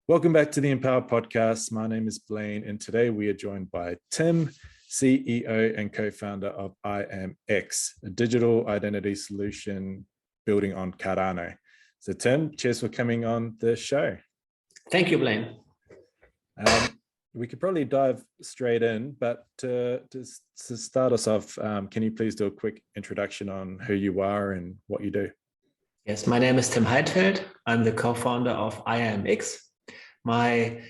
Welcome back to the Empowa podcast. My name is Blaine, and today we are joined by Tim, CEO and co-founder of IAMX, a digital identity solution building on Cardano. So Tim, cheers for coming on the show. Thank you, Blaine. We could probably dive straight in, but to start us off, can you please do a quick introduction on who you are and what you do? Yes, my name is Tim Heidfeld. I'm the co-founder of IAMX. My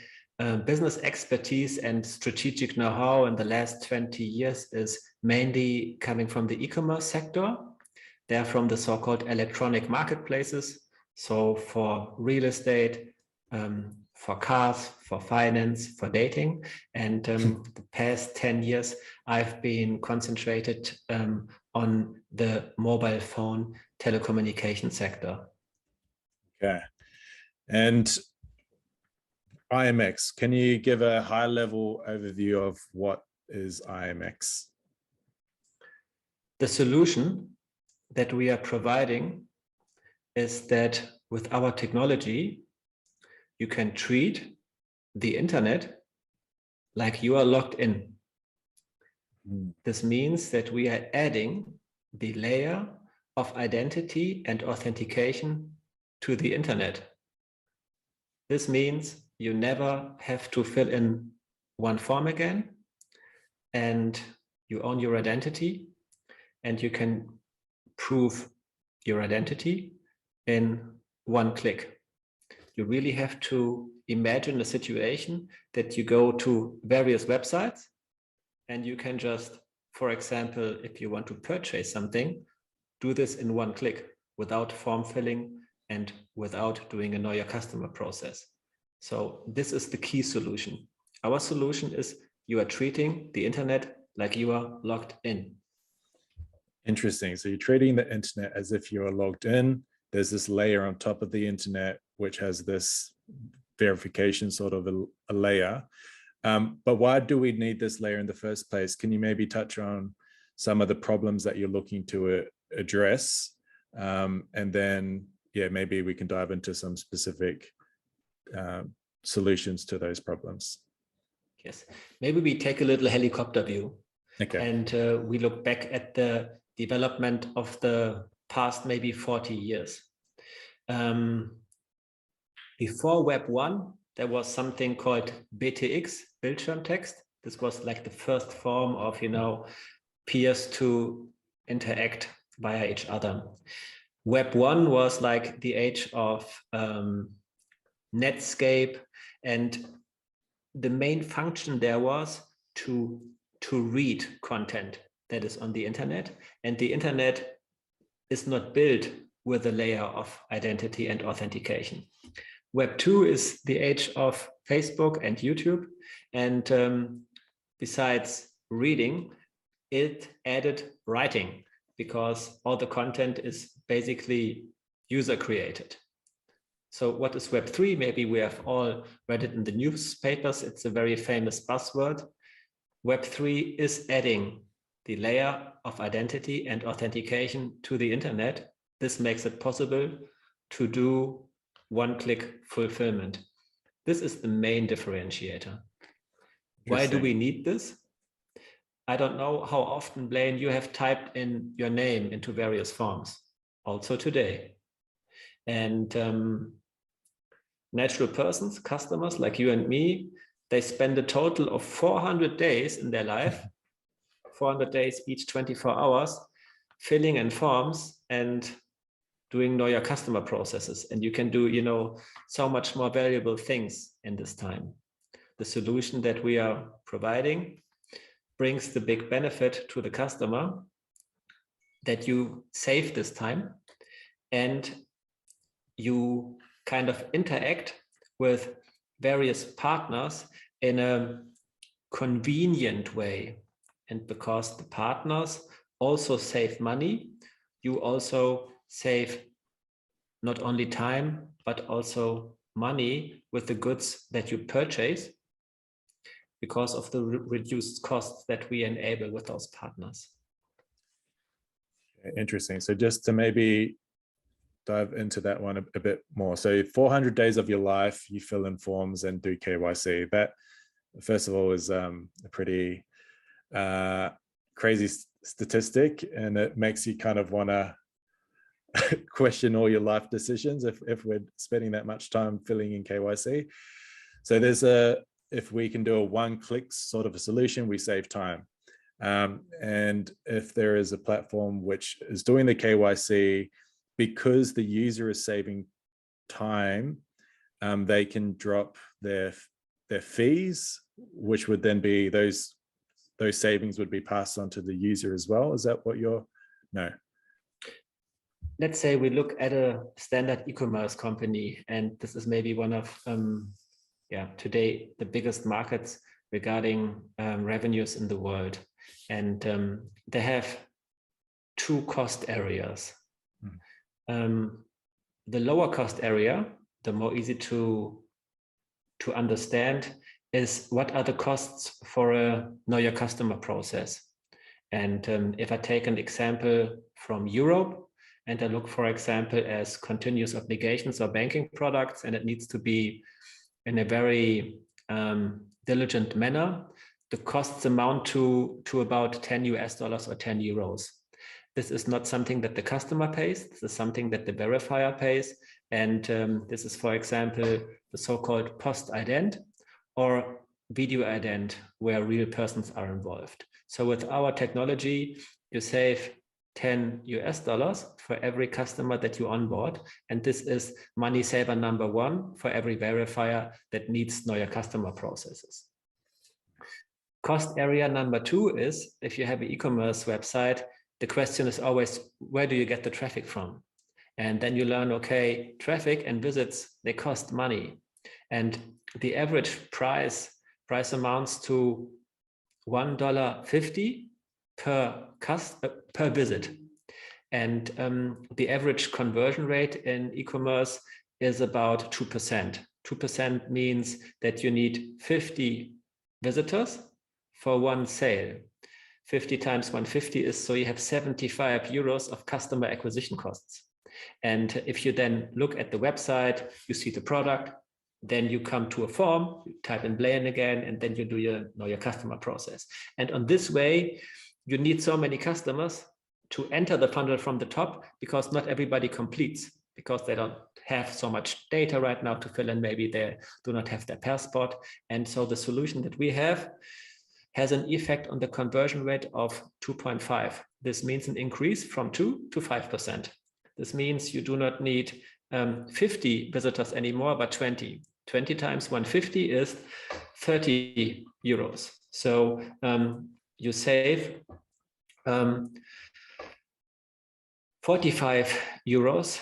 business expertise and strategic know-how in the last 20 years is mainly coming from the e-commerce sector. They're from the so-called electronic marketplaces. So for real estate, for cars, for finance, for dating. And the past 10 years, I've been concentrated on the mobile phone telecommunication sector. Okay. And IAMX, can you give a high-level overview of what is IAMX? The solution that we are providing is that with our technology, you can treat the internet like you are logged in. This means that we are adding the layer of identity and authentication to the internet. This means you never have to fill in one form again, and you own your identity, and you can prove your identity in one click. You really have to imagine a situation that you go to various websites and you can just, for example, if you want to purchase something, do this in one click without form filling and without doing a know your customer process. So this is the key solution. Our solution is you are treating the internet like you are logged in. Interesting. So you're treating the internet as if you are logged in. There's this layer on top of the internet, which has this verification sort of a layer. But why do we need this layer in the first place? Can you maybe touch on some of the problems that you're looking to address? And then, yeah, maybe we can dive into some specific solutions to those problems. Yes, maybe we take a little helicopter view. Okay. And we look back at the development of the past maybe 40 years. Before Web 1, there was something called BTX, Bildschirmtext. This was like the first form of, peers to interact via each other. Web 1 was like the age of Netscape, and the main function there was to read content that is on the internet, and the internet is not built with a layer of identity and authentication. Web 2 is the age of Facebook and YouTube, and besides reading, it added writing, because all the content is basically user created. So what is Web 3? Maybe we have all read it in the newspapers. It's a very famous buzzword. Web 3 is adding the layer of identity and authentication to the internet. This makes it possible to do one-click fulfillment. This is the main differentiator. Why do we need this? I don't know how often, Blaine, you have typed in your name into various forms, also today. And natural persons, customers like you and me, they spend a total of 400 days in their life, 400 days each 24 hours, filling in forms and doing know your customer processes. And you can do, so much more valuable things in this time. The solution that we are providing brings the big benefit to the customer that you save this time and you kind of interact with various partners in a convenient way. And because the partners also save money, you also save not only time, but also money with the goods that you purchase because of the reduced costs that we enable with those partners. Interesting. So just to maybe dive into that one a bit more. So 400 days of your life, you fill in forms and do KYC. That, first of all, is a pretty crazy statistic, and it makes you kind of want to question all your life decisions if we're spending that much time filling in KYC. So if we can do a one-click sort of a solution, we save time. And if there is a platform which is doing the KYC, because the user is saving time, they can drop their fees, which would then be those savings would be passed on to the user as well. Is that what no? Let's say we look at a standard e-commerce company, and this is maybe one of today the biggest markets regarding revenues in the world, and they have two cost areas. The lower cost area, the more easy to understand, is what are the costs for a know your customer process. And if I take an example from Europe, and I look, for example, as continuous obligations or banking products, and it needs to be in a very diligent manner, the costs amount to about $10 or 10 euros. This is not something that the customer pays. This is something that the verifier pays. And this is, for example, the so-called post-ident or video ident, where real persons are involved. So with our technology, you save $10 for every customer that you onboard. And this is money saver number one for every verifier that needs know your customer processes. Cost area number two is, if you have an e-commerce website, the question is always, where do you get the traffic from? And then you learn, okay, traffic and visits, they cost money. And the average price amounts to $1.50 per visit. And the average conversion rate in e-commerce is about 2%. 2% means that you need 50 visitors for one sale. 50 times 150 is, so you have 75 euros of customer acquisition costs. And if you then look at the website, you see the product, then you come to a form, you type in Blaine again, and then you do your customer process. And on this way, you need so many customers to enter the funnel from the top, because not everybody completes, because they don't have so much data right now to fill in. Maybe they do not have their passport. And so the solution that we have has an effect on the conversion rate of 2.5. This means an increase from 2 to 5%. This means you do not need 50 visitors anymore, but 20. 20 times 150 is 30 euros. So you save 45 euros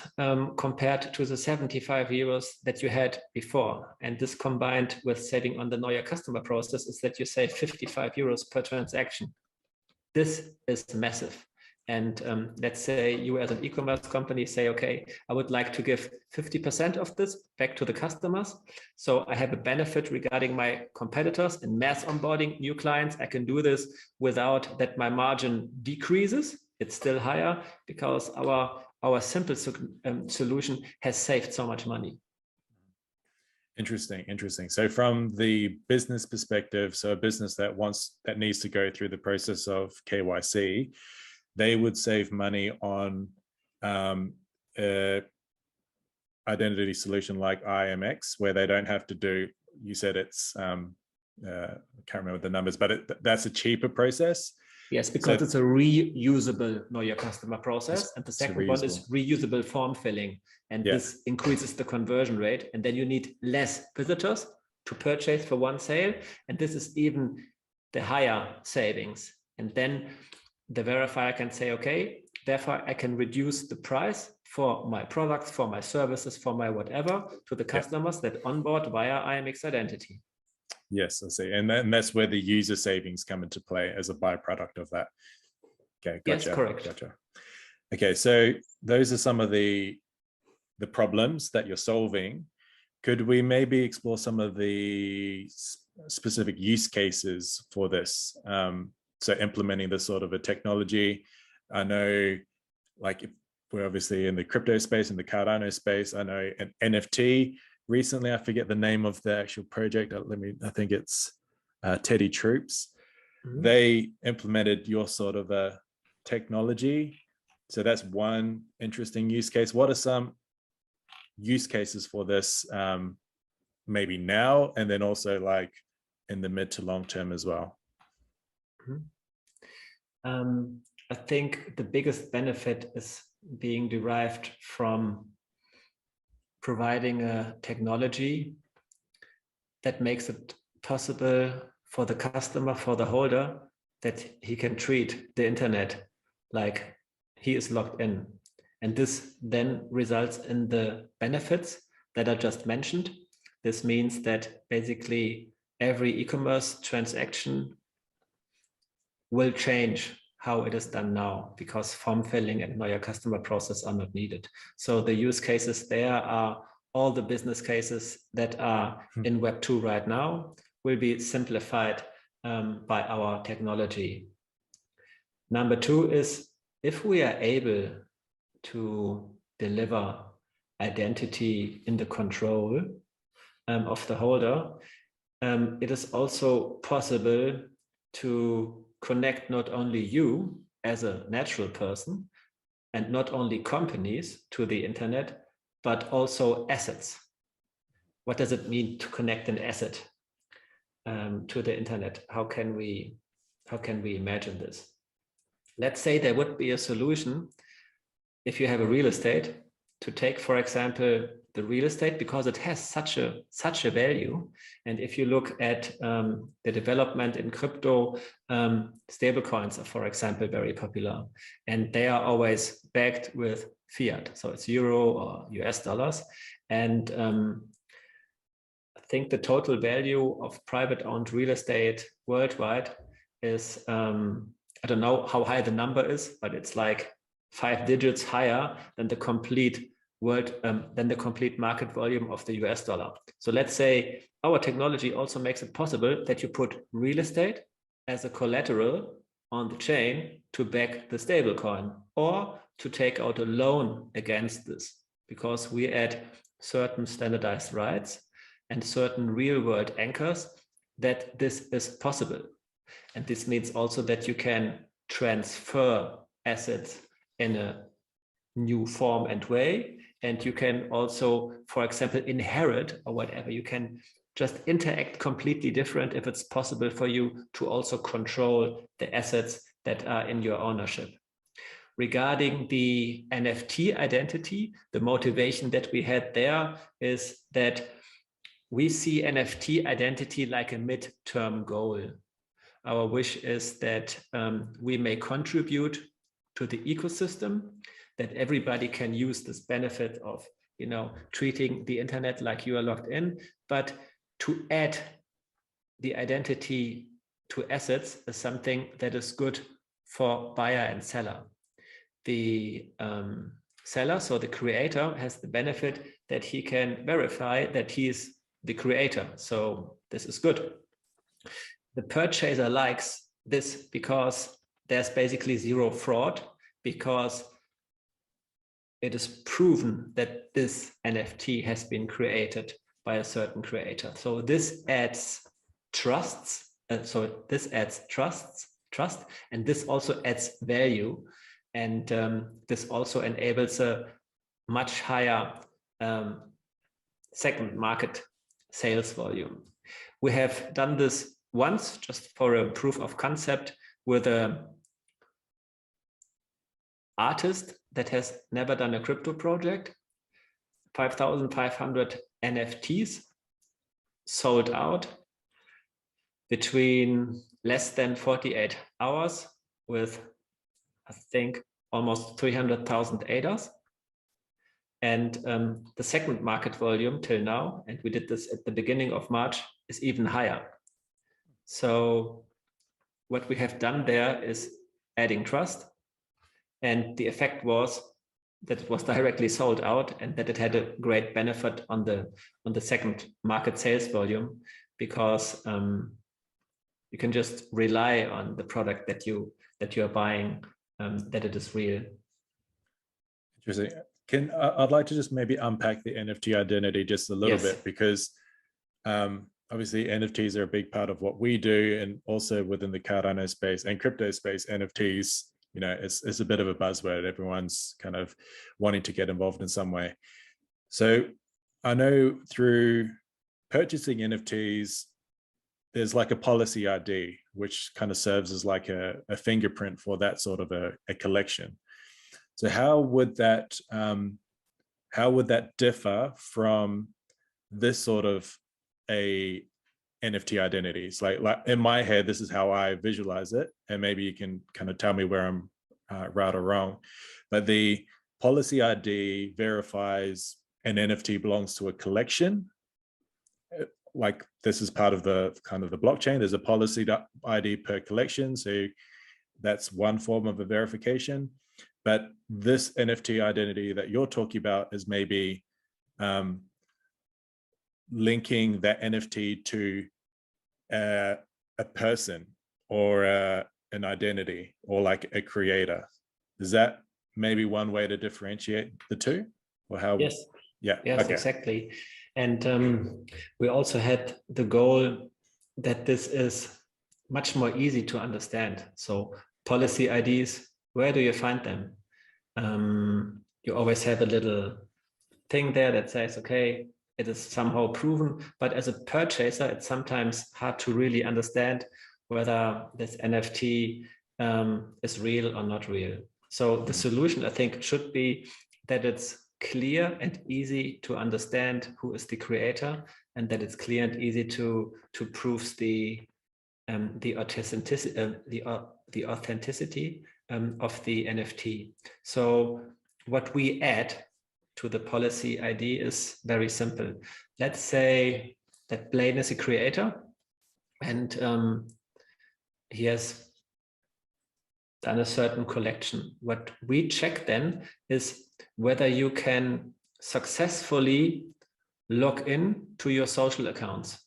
compared to the 75 euros that you had before. And this, combined with saving on the know your customer process, is that you save 55 euros per transaction. This is massive. And let's say you as an e-commerce company say, okay, I would like to give 50% of this back to the customers. So I have a benefit regarding my competitors in mass onboarding new clients. I can do this without that my margin decreases. It's still higher because our simple solution has saved so much money. Interesting. So from the business perspective, so a business that needs to go through the process of KYC, they would save money on identity solution like IAMX, where they don't have to do, you said it's, I can't remember the numbers, but that's a cheaper process. Yes, because it's a reusable know your customer process. And the second one is reusable form filling. And this increases the conversion rate. And then you need less visitors to purchase for one sale. And this is even the higher savings. And then the verifier can say, okay, therefore I can reduce the price for my products, for my services, for my whatever, to the customers that onboard via IAMX Identity. Yes, I see. And that's where the user savings come into play as a byproduct of that. Okay, gotcha. Yes, correct. Gotcha. Okay, so those are some of the problems that you're solving. Could we maybe explore some of the specific use cases for this? So implementing this sort of a technology. I know, like, we're obviously in the crypto space, in the Cardano space. I know an NFT recently, I forget the name of the actual project. I think it's Teddy Troops. They implemented your sort of a technology. So that's one interesting use case. What are some use cases for this, maybe now, and then also like in the mid to long term as well? I think the biggest benefit is being derived from providing a technology that makes it possible for the customer, for the holder, that he can treat the internet like he is logged in. And this then results in the benefits that I just mentioned. This means that basically every e-commerce transaction will change how it is done now, because form filling and know your customer process are not needed. So the use cases there are all the business cases that are in Web 2 right now will be simplified by our technology. Number two is, if we are able to deliver identity in the control of the holder, it is also possible to connect not only you as a natural person and not only companies to the internet, but also assets. What does it mean to connect an asset to the internet? How can we imagine this? Let's say there would be a solution, if you have a real estate, to take, for example, the real estate, because it has such a value. And if you look at the development in crypto, stablecoins are, for example, very popular, and they are always backed with fiat. So it's euro or US dollars. And I think the total value of private owned real estate worldwide is, I don't know how high the number is, but it's like 5 digits higher than the complete world, than the complete market volume of the US dollar. So let's say our technology also makes it possible that you put real estate as a collateral on the chain to back the stablecoin, or to take out a loan against this, because we add certain standardized rights and certain real world anchors that this is possible. And this means also that you can transfer assets in a new form and way. And you can also, for example, inherit or whatever. You can just interact completely different if it's possible for you to also control the assets that are in your ownership. Regarding the NFT identity, the motivation that we had there is that we see NFT identity like a mid-term goal. Our wish is that we may contribute to the ecosystem, that everybody can use this benefit of, treating the internet like you are logged in, but to add the identity to assets is something that is good for buyer and seller. The seller, so the creator, has the benefit that he can verify that he is the creator. So this is good. The purchaser likes this because there's basically zero fraud, because it is proven that this NFT has been created by a certain creator. So this adds trust, and this also adds value. And this also enables a much higher second market sales volume. We have done this once, just for a proof of concept, with an artist that has never done a crypto project. 5,500 NFTs sold out between less than 48 hours with, I think, almost 300,000 ADAs. And the second market volume till now, and we did this at the beginning of March, is even higher. So what we have done there is adding trust. And the effect was that it was directly sold out, and that it had a great benefit on the second market sales volume, because you can just rely on the product that you are buying, that it is real. Interesting. I'd like to just maybe unpack the NFT identity just a little bit, because obviously NFTs are a big part of what we do, and also within the Cardano space and crypto space, NFTs, you know, it's a bit of a buzzword. Everyone's kind of wanting to get involved in some way. So I know through purchasing NFTs, there's like a policy ID, which kind of serves as like a fingerprint for that sort of a collection. So how would that differ from this sort of a NFT identities? Like in my head, this is how I visualize it, and maybe you can kind of tell me where I'm right or wrong. But the policy ID verifies an NFT belongs to a collection. Like this is part of the kind of the blockchain. There's a policy ID per collection, so that's one form of a verification. But this NFT identity that you're talking about is maybe linking that NFT to a person or an identity, or like a creator. Is that maybe one way to differentiate the two? Or how? Yes. Yeah. Yes, okay. Exactly. And we also had the goal that this is much more easy to understand. So policy IDs, where do you find them? You always have a little thing there that says, okay, it is somehow proven, but as a purchaser, it's sometimes hard to really understand whether this NFT is real or not real. So the solution, I think, should be that it's clear and easy to understand who is the creator, and that it's clear and easy to prove the authenticity of the NFT. So what we add to the policy ID is very simple. Let's say that Blaine is a creator, and he has done a certain collection. What we check then is whether you can successfully log in to your social accounts.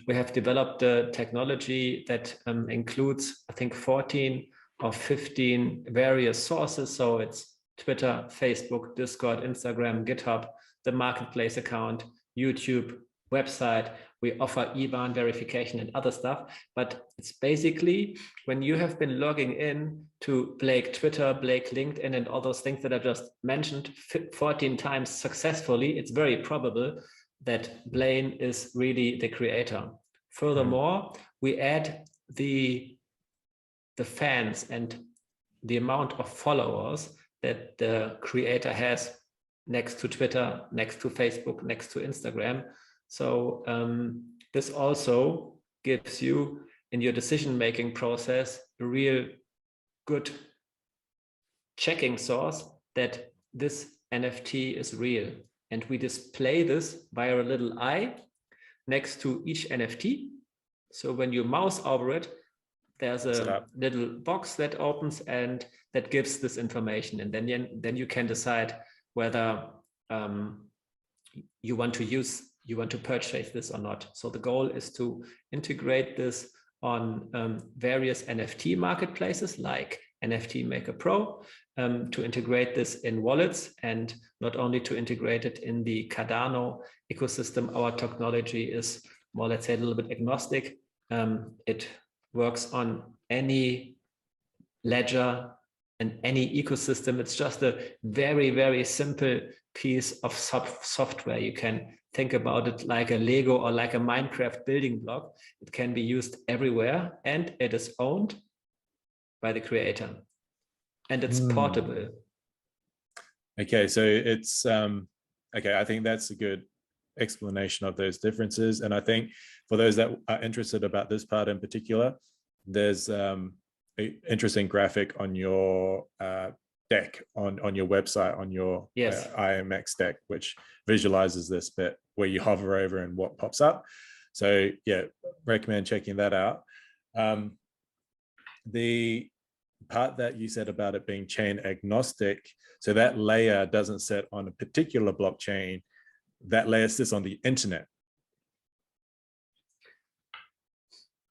We have developed a technology that includes, I think, 14 or 15 various sources. So it's Twitter, Facebook, Discord, Instagram, GitHub, the marketplace account, YouTube, website. We offer IBAN verification and other stuff, but it's basically when you have been logging in to Blake Twitter, Blake LinkedIn, and all those things that I just mentioned 14 times successfully, it's very probable that Blaine is really the creator. Furthermore, we add the fans and the amount of followers that the creator has next to Twitter, next to Facebook, next to Instagram. So this also gives you, in your decision-making process, a real good checking source that this NFT is real. And we display this via a little eye next to each NFT. So when you mouse over it, there's a little box that opens and that gives this information. And then you can decide whether you want to purchase this or not. So the goal is to integrate this on various NFT marketplaces like NFT Maker Pro, to integrate this in wallets, and not only to integrate it in the Cardano ecosystem. Our technology is more, let's say, a little bit agnostic. It works on any ledger and any ecosystem. It's just a very, very simple piece of software. You can think about it like a Lego or like a Minecraft building block. It can be used everywhere, and it is owned by the creator, and it's portable. Okay, so it's okay, I think that's a good explanation of those differences. And I think for those that are interested about this part in particular, there's an interesting graphic on your deck, on your website, on your IAMX deck, which visualizes this bit where you hover over and what pops up. So yeah, recommend checking that out. The part that you said about it being chain agnostic, so that layer doesn't sit on a particular blockchain, that layer sits on the internet.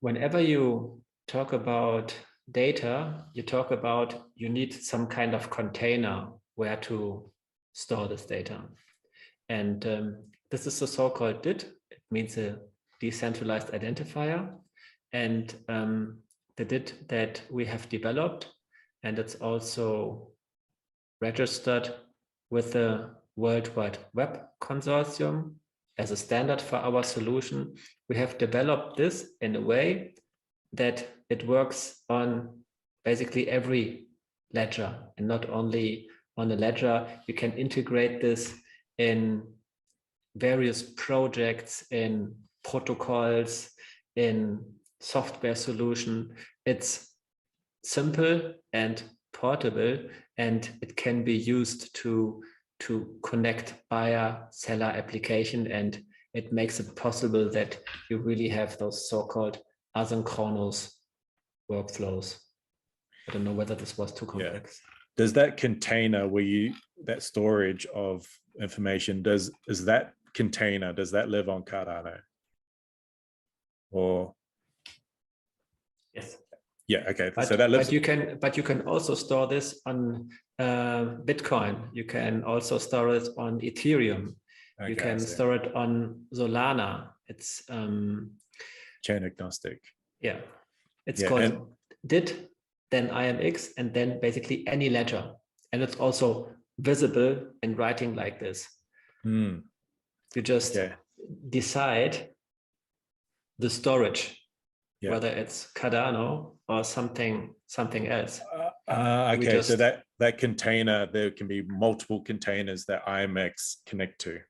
Whenever you talk about data, you talk about you need some kind of container where to store this data. And this is the so-called DID. It means a decentralized identifier. And the DID that we have developed, and it's also registered with the World Wide Web Consortium as a standard for our solution. We have developed this in a way that it works on basically every ledger, and not only on a ledger. You can integrate this in various projects, in protocols, in software solution. It's simple and portable, and it can be used to connect buyer seller application, and it makes it possible that you really have those so-called asynchronous workflows. I don't know whether this was too complex. Yeah. Does that container that storage of information, does that live on Cardano? Or yes. Yeah, okay. But, so that lives. But you can also store this on Bitcoin. You can also store it on Ethereum. Okay, you can store it on Solana. It's chain agnostic. Yeah, it's called DID, then IAMX, and then basically any ledger. And it's also visible in writing like this. You just decide the storage, whether it's Cardano or something else. Okay, so that container, there can be multiple containers that IAMX connect to.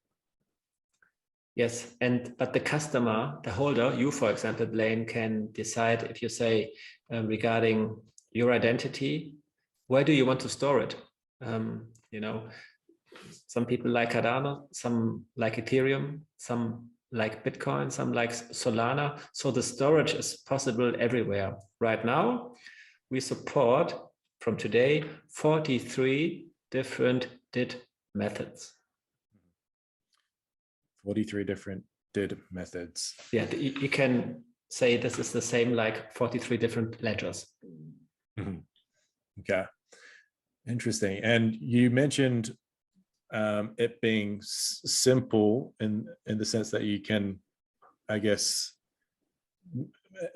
Yes, but the customer, the holder, you, for example, Blaine, can decide if you say regarding your identity, where do you want to store it? You know, some people like Cardano, some like Ethereum, some like Bitcoin, some like Solana. So the storage is possible everywhere. Right now, we support from today 43 different DID methods. 43 different DID methods. Yeah, you can say this is the same like 43 different ledgers. Okay, interesting. And you mentioned it being simple in the sense that you can, I guess,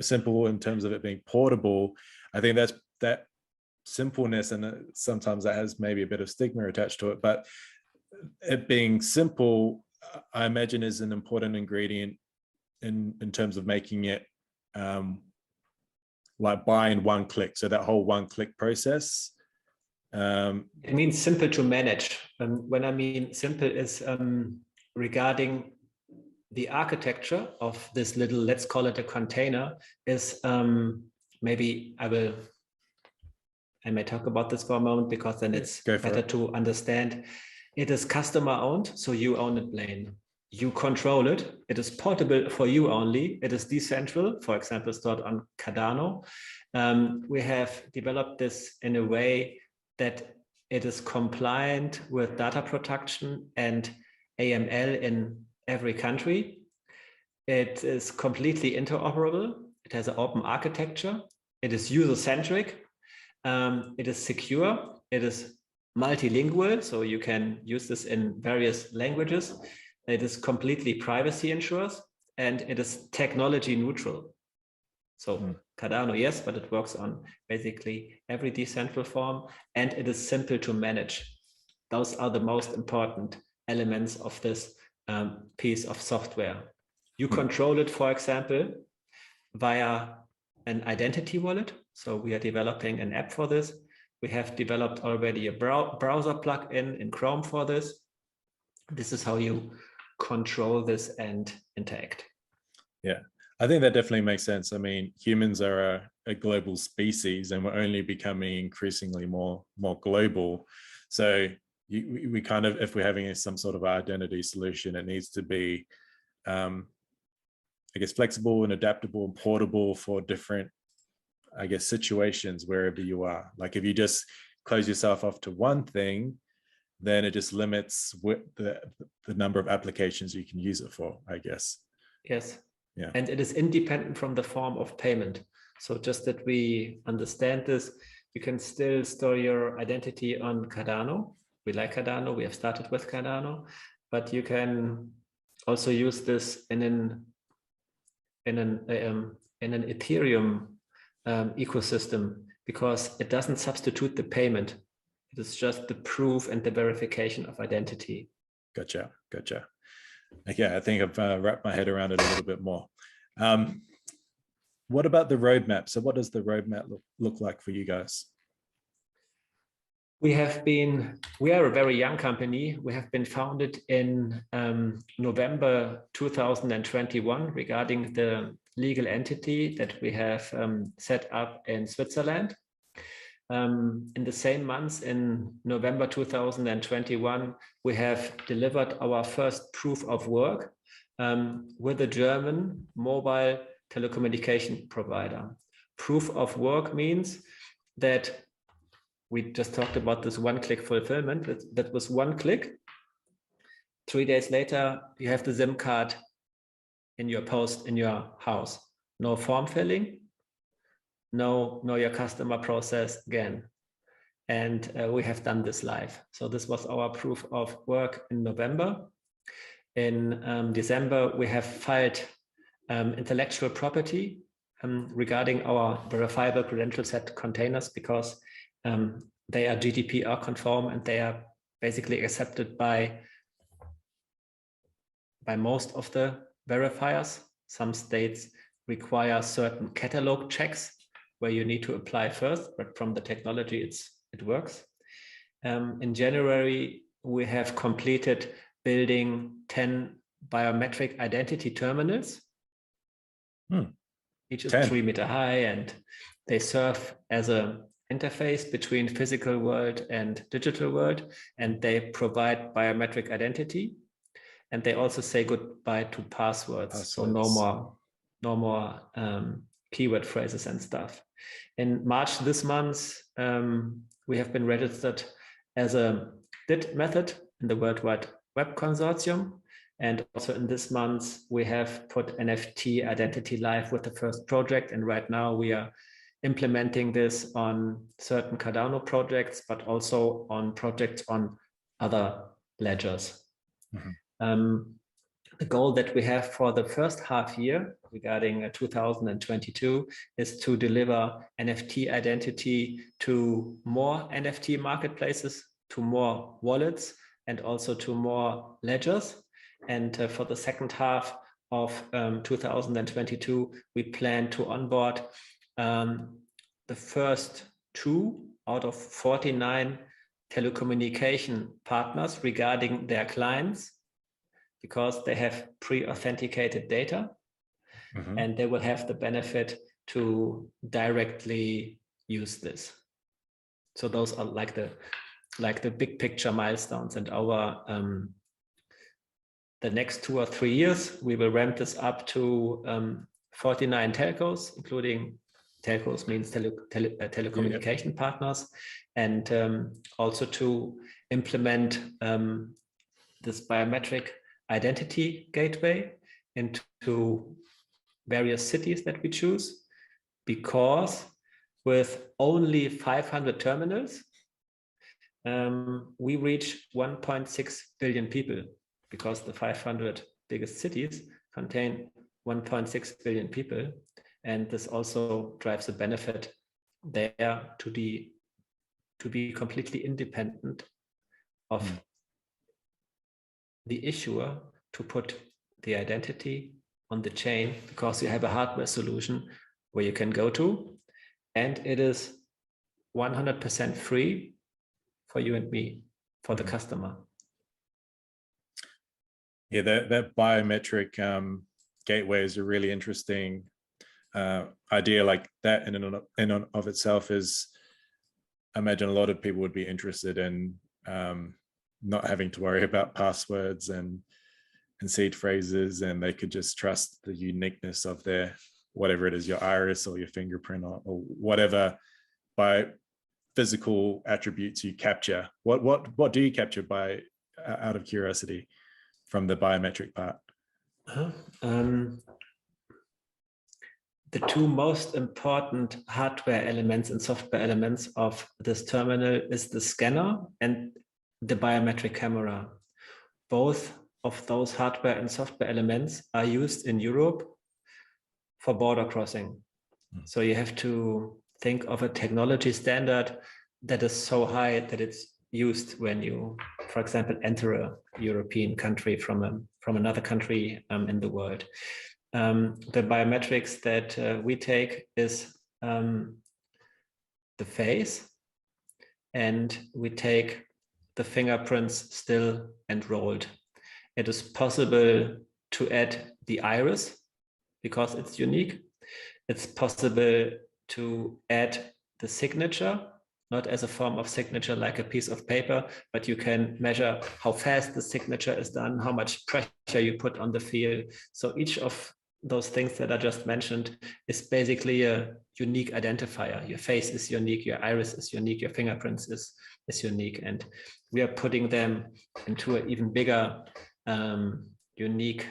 simple in terms of it being portable. I think that simpleness, and sometimes that has maybe a bit of stigma attached to it, but it being simple, I imagine, is an important ingredient in terms of making it like buy in one click. So that whole one click process. It means simple to manage. When I mean simple is regarding the architecture of this little, let's call it a container, is maybe I may talk about this for a moment, because then it's better to understand. It is customer owned, so you own it, Blaine. You control it. It is portable for you only. It is decentral, for example, stored on Cardano. We have developed this in a way that it is compliant with data protection and AML in every country. It is completely interoperable. It has an open architecture. It is user-centric. It is secure. It is multilingual, so you can use this in various languages. It is completely privacy ensured, and it is technology neutral. So Cardano, yes, but it works on basically every decentral form, and it is simple to manage. Those are the most important elements of this piece of software. You control it, for example, via an identity wallet. So we are developing an app for this. We have developed already a browser plugin in Chrome for this. This is how you control this and interact. Yeah, I think that definitely makes sense. I mean, humans are a global species, and we're only becoming increasingly more global. So we kind of, if we're having some sort of identity solution, it needs to be, I guess, flexible and adaptable and portable for different, I guess, situations wherever you are. Like if you just close yourself off to one thing, then it just limits the number of applications you can use it for, I guess. Yes. Yeah. And it is independent from the form of payment. So just that we understand this, you can still store your identity on Cardano. We like Cardano. We have started with Cardano, but you can also use this in an Ethereum ecosystem, because it doesn't substitute the payment. It is just the proof and the verification of identity. Gotcha. Okay, I think I've wrapped my head around it a little bit more. What about the roadmap? So what does the roadmap look like for you guys? We are a very young company. We have been founded in November 2021 regarding the legal entity that we have set up in Switzerland. In the same months, in November 2021, we have delivered our first proof of work with a German mobile telecommunication provider. Proof of work means that we just talked about this one-click fulfillment. That was one click. 3 days later, you have the SIM card in your post in your house. No form filling, no know your customer process again. And we have done this live. So this was our proof of work in November. In December, we have filed intellectual property regarding our verifiable credential set containers, because they are GDPR conform and they are basically accepted by most of the verifiers. Some states require certain catalog checks where you need to apply first, but from the technology, it works. In January, we have completed building 10 biometric identity terminals. Each is 3 meters high, and they serve as an interface between physical world and digital world, and they provide biometric identity. And they also say goodbye to passwords. So no more keyword phrases and stuff. In March this month, we have been registered as a DID method in the World Wide Web Consortium. And also in this month, we have put NFT Identity live with the first project. And right now we are implementing this on certain Cardano projects, but also on projects on other ledgers. The goal that we have for the first half year regarding 2022 is to deliver NFT identity to more NFT marketplaces, to more wallets, and also to more ledgers. And for the second half of 2022, we plan to onboard the first 2 out of 49 telecommunication partners regarding their clients, because they have pre-authenticated data, and they will have the benefit to directly use this. So those are like the big picture milestones. And our the next 2 or 3 years, we will ramp this up to 49 telcos, including telcos means telecommunication partners, and also to implement this biometric identity gateway into various cities that we choose, because with only 500 terminals, we reach 1.6 billion people, because the 500 biggest cities contain 1.6 billion people. And this also drives a benefit there to be completely independent of the issuer to put the identity on the chain, because you have a hardware solution where you can go to, and it is 100% free for you and me, for the customer. Yeah, that biometric gateway is a really interesting idea. Like that in and of itself is, I imagine a lot of people would be interested in not having to worry about passwords and seed phrases, and they could just trust the uniqueness of their, whatever it is, your iris or your fingerprint or whatever by physical attributes you capture. What do you capture by, out of curiosity, from the biometric part? the two most important hardware elements and software elements of this terminal is the scanner and the biometric camera. Both of those hardware and software elements are used in Europe for border crossing. So you have to think of a technology standard that is so high that it's used when you, for example, enter a European country from another country in the world. The biometrics that we take is the face, and we take the fingerprints still and rolled. It is possible to add the iris because it's unique. It's possible to add the signature, not as a form of signature like a piece of paper, but you can measure how fast the signature is done, how much pressure you put on the field. So each of those things that I just mentioned is basically a unique identifier. Your face is unique, your iris is unique, your fingerprints is unique. And we are putting them into an even bigger unique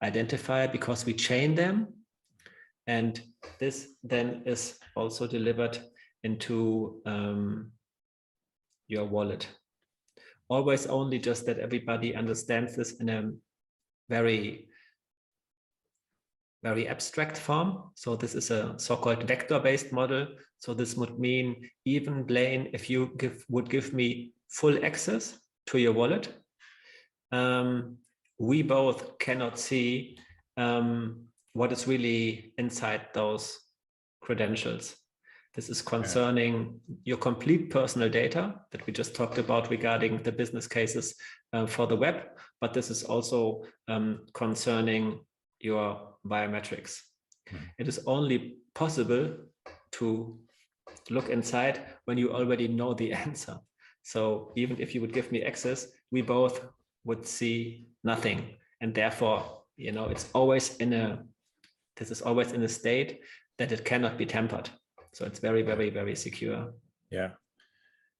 identifier because we chain them. And this then is also delivered into your wallet. Always only just that everybody understands this in a very, very abstract form. So this is a so-called vector-based model. So this would mean even Blaine, if you would give me full access to your wallet, we both cannot see what is really inside those credentials. This is concerning your complete personal data that we just talked about regarding the business cases for the web, but this is also concerning your biometrics. It is only possible to look inside when you already know the answer. So even if you would give me access, we both would see nothing. And therefore, you know, this is always in a state that it cannot be tampered. So it's very, very, very secure. Yeah.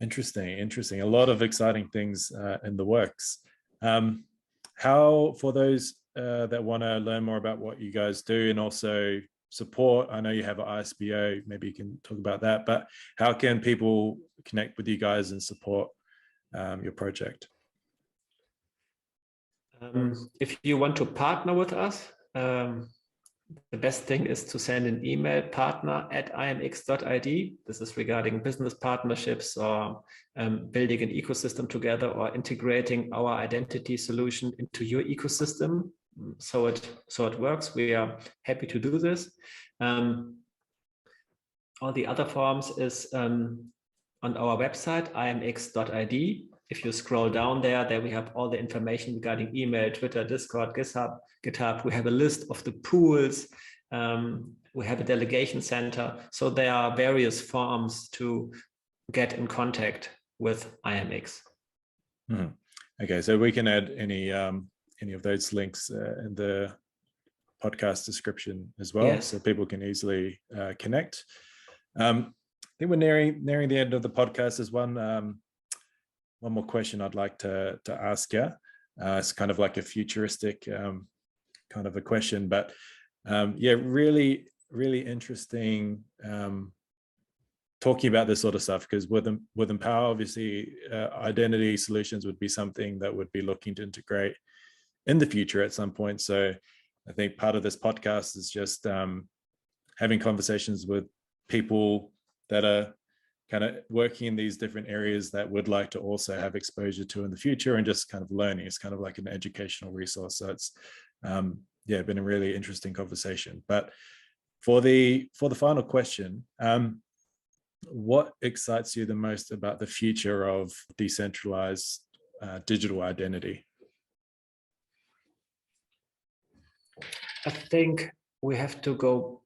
Interesting. A lot of exciting things in the works. How, for those that want to learn more about what you guys do and also support, I know you have an ISBO, maybe you can talk about that, but how can people connect with you guys and support your project? If you want to partner with us, the best thing is to send an email, partner@imx.id. This is regarding business partnerships or building an ecosystem together or integrating our identity solution into your ecosystem. So it works. We are happy to do this. All the other forms is on our website, IAMX.id. If you scroll down there we have all the information regarding email, Twitter, Discord, GitHub. We have a list of the pools. We have a delegation center. So there are various forms to get in contact with IAMX. Okay, so we can add any of those links in the podcast description as well, yes, so people can easily connect. I think we're nearing the end of the podcast. There's one more question I'd like to ask you. It's kind of like a futuristic kind of a question, but yeah, really interesting talking about this sort of stuff, because with Empowa, obviously identity solutions would be something that would be looking to integrate in the future at some point. So I think part of this podcast is just having conversations with people that are kind of working in these different areas that would like to also have exposure to in the future, and just kind of learning. It's kind of like an educational resource. So it's yeah, been a really interesting conversation. But for the final question, what excites you the most about the future of decentralized digital identity? I think we have to go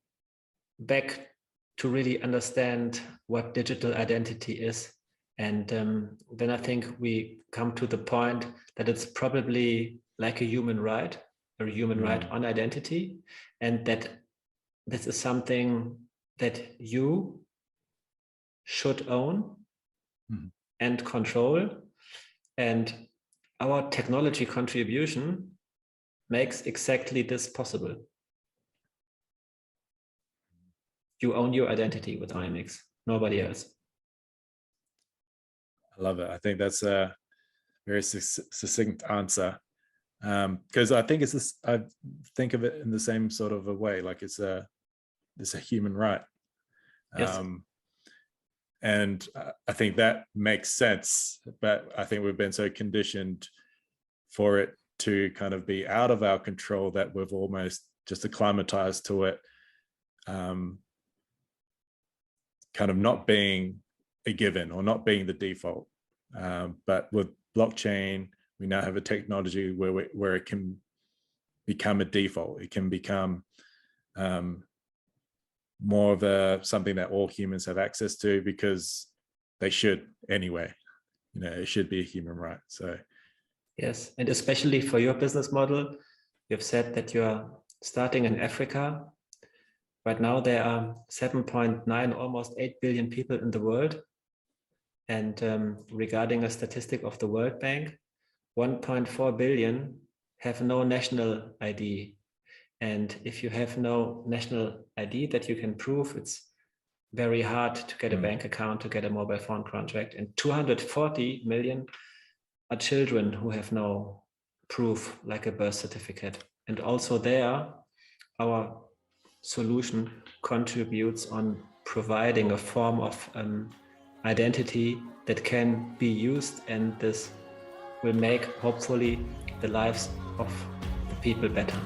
back to really understand what digital identity is. And then I think we come to the point that it's probably like a human right, or a human right on identity. And that this is something that you should own and control. And our technology contribution makes exactly this possible. you own your identity with IAMX, nobody else. I love it. I think that's a very succinct answer. Because I think it's this, I think of it in the same sort of a way, like it's a human right. Yes. And I think that makes sense, but I think we've been so conditioned for it to kind of be out of our control that we've almost just acclimatized to it, kind of not being a given or not being the default. But with blockchain, we now have a technology where it can become a default. It can become more of something that all humans have access to, because they should anyway. You know, it should be a human right. So yes, and especially for your business model, you've said that you are starting in Africa. Right now there are 7.9, almost 8 billion people in the world. And regarding a statistic of the World Bank, 1.4 billion have no national ID. And if you have no national ID that you can prove, it's very hard to get a bank account, to get a mobile phone contract. And 240 million are children who have no proof, like a birth certificate. And also there, our solution contributes on providing a form of identity that can be used, and this will make, hopefully, the lives of the people better.